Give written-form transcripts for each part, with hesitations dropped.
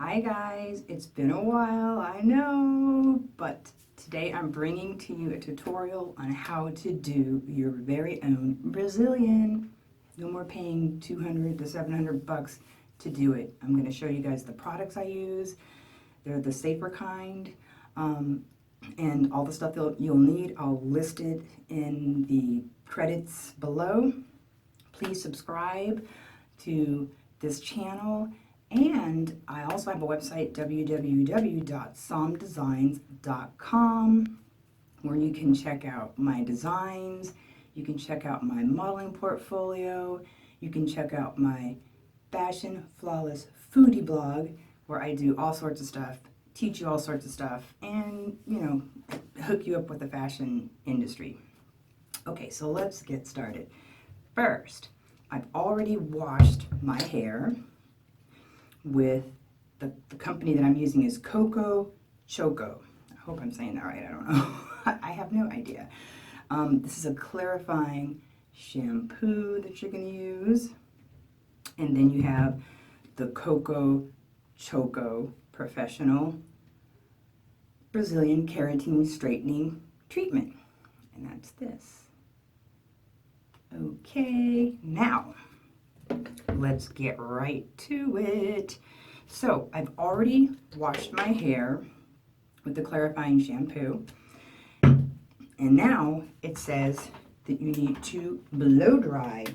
Hi guys, it's been a while, I know, but today I'm bringing to you a tutorial on how to do your very own Brazilian. No more paying 200 to 700 bucks to do it. I'm going to show you guys the products I use. They're the safer kind, and all the stuff you'll need. I'll list it in the credits below. Please subscribe to this channel, and I also have a website, www.somdesigns.com, where you can check out my designs, you can check out my modeling portfolio, you can check out my Fashion Flawless Foodie blog, where I do all sorts of stuff, teach you all sorts of stuff, and, hook you up with the fashion industry. Okay, so let's get started. First, I've already washed my hair with the company that I'm using is COCOCHOCO. I hope I'm saying that right, I don't know. I have no idea. This is a clarifying shampoo that you're going to use. And then you have the COCOCHOCO Professional Brazilian Keratin Straightening Treatment. And that's this. Okay, now let's get right to it. So I've already washed my hair with the clarifying shampoo, and now it says that you need to blow dry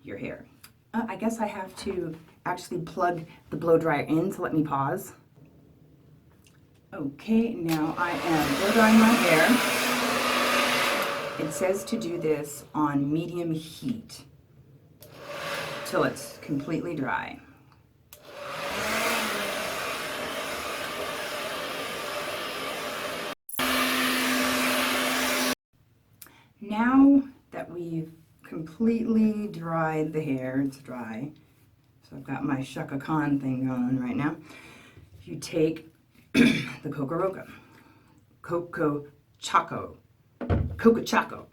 your hair. I guess I have to actually plug the blow dryer in, so let me pause. Okay, now I am blow drying my hair. It says to do this on medium heat till it's completely dry. Now that we've completely dried the hair, it's dry, so I've got my COCOCHOCO thing going on right now. You take the COCOCHOCO,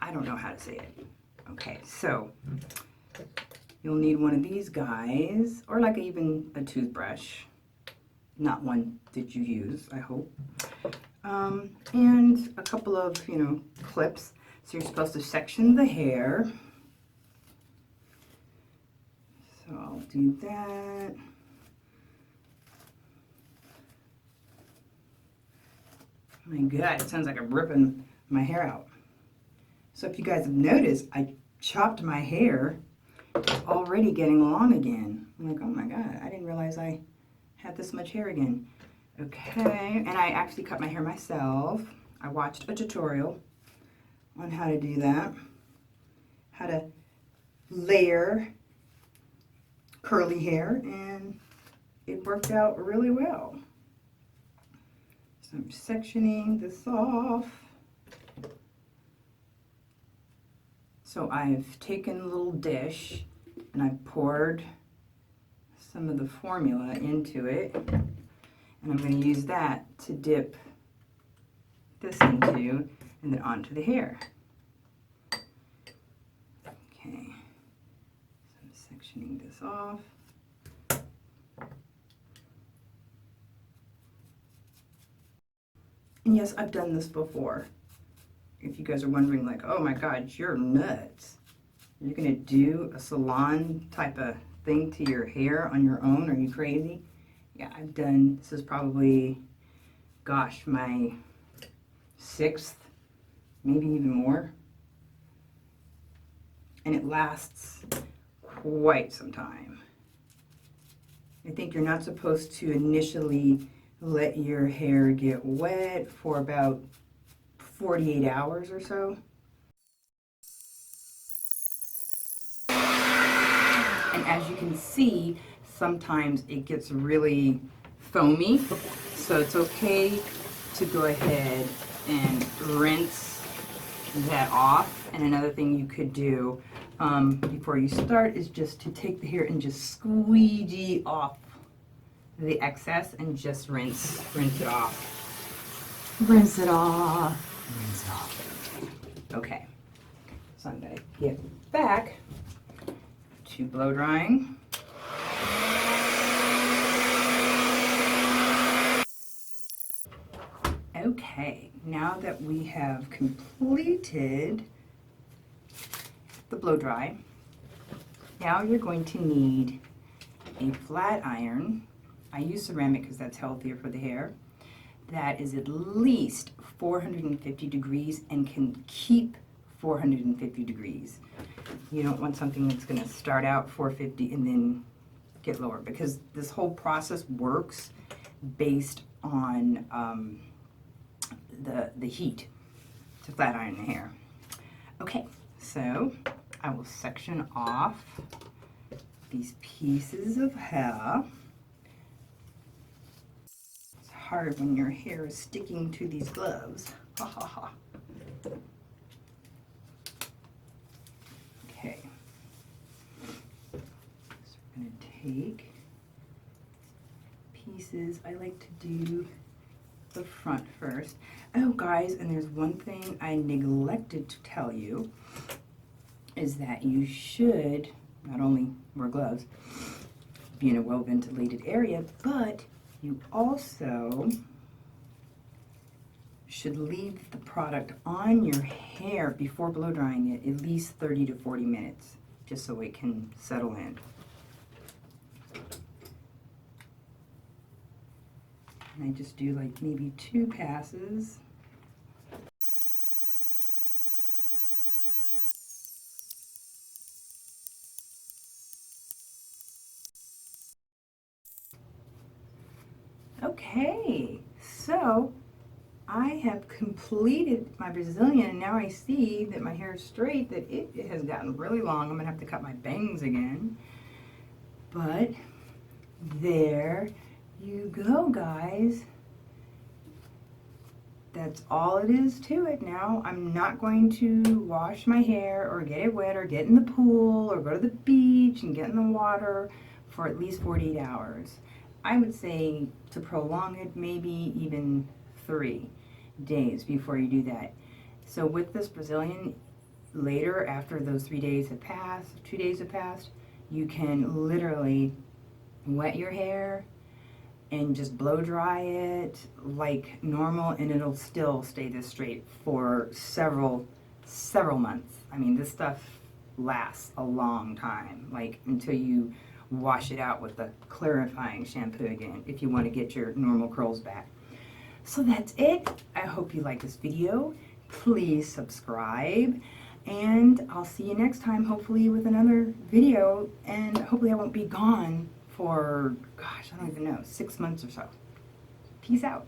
I don't know how to say it. Okay, so you'll need one of these guys, or like even a toothbrush, not one that you use, I hope, and a couple of, clips. So you're supposed to section the hair. So I'll do that. Oh my God, it sounds like I'm ripping my hair out. So if you guys have noticed, I chopped my hair. It's already getting long again. I'm like, oh my God, I didn't realize I had this much hair again. Okay, and I actually cut my hair myself. I watched a tutorial on how to do that. How to layer curly hair, and it worked out really well. So I'm sectioning this off. So I've taken a little dish and I've poured some of the formula into it, and I'm going to use that to dip this into and then onto the hair. Okay, so I'm sectioning this off. And yes, I've done this before. If you guys are wondering, like, oh my God, you're nuts. You're gonna do a salon type of thing to your hair on your own? Are you crazy? Yeah, I've done, this is probably, gosh, my 6th, maybe even more. And it lasts quite some time. I think you're not supposed to initially let your hair get wet for about 48 hours or so. And as you can see, sometimes it gets really foamy, so it's okay to go ahead and rinse that off. And another thing you could do before you start is just to take the hair and just squeegee off the excess and just rinse it off. Rinse it off. Rinse it off. Okay, so I'm going to get back to blow drying. Okay, now that we have completed the blow dry, now you're going to need a flat iron. I use ceramic because that's healthier for the hair. That is at least 450 degrees and can keep 450 degrees. You don't want something that's going to start out 450 and then get lower, because this whole process works based on the heat to flat iron the hair. Okay, so I will section off these pieces of hair. It's hard when your hair is sticking to these gloves. Ha ha ha. Okay, so we're going to take pieces. I like to do the front first. Oh guys, and there's one thing I neglected to tell you, is that you should not only wear gloves, be in a well ventilated area, but you also should leave the product on your hair before blow drying it at least 30 to 40 minutes, just so it can settle in. And I just do like maybe 2 passes. Okay, so I have completed my Brazilian, and now I see that my hair is straight, that it has gotten really long. I'm gonna have to cut my bangs again. But there you go, guys. That's all it is to it. Now I'm not going to wash my hair or get it wet or get in the pool or go to the beach and get in the water for at least 48 hours. I would say to prolong it, maybe even 3 days before you do that. So with this Brazilian, later, after those 3 days have passed, 2 days have passed, you can literally wet your hair and just blow dry it like normal, and it'll still stay this straight for several months. I mean, this stuff lasts a long time, like until you wash it out with the clarifying shampoo again, if you want to get your normal curls back. So that's it. I hope you like this video. Please subscribe, and I'll see you next time, hopefully with another video, and hopefully I won't be gone for, gosh, I don't even know, 6 months or so. Peace out.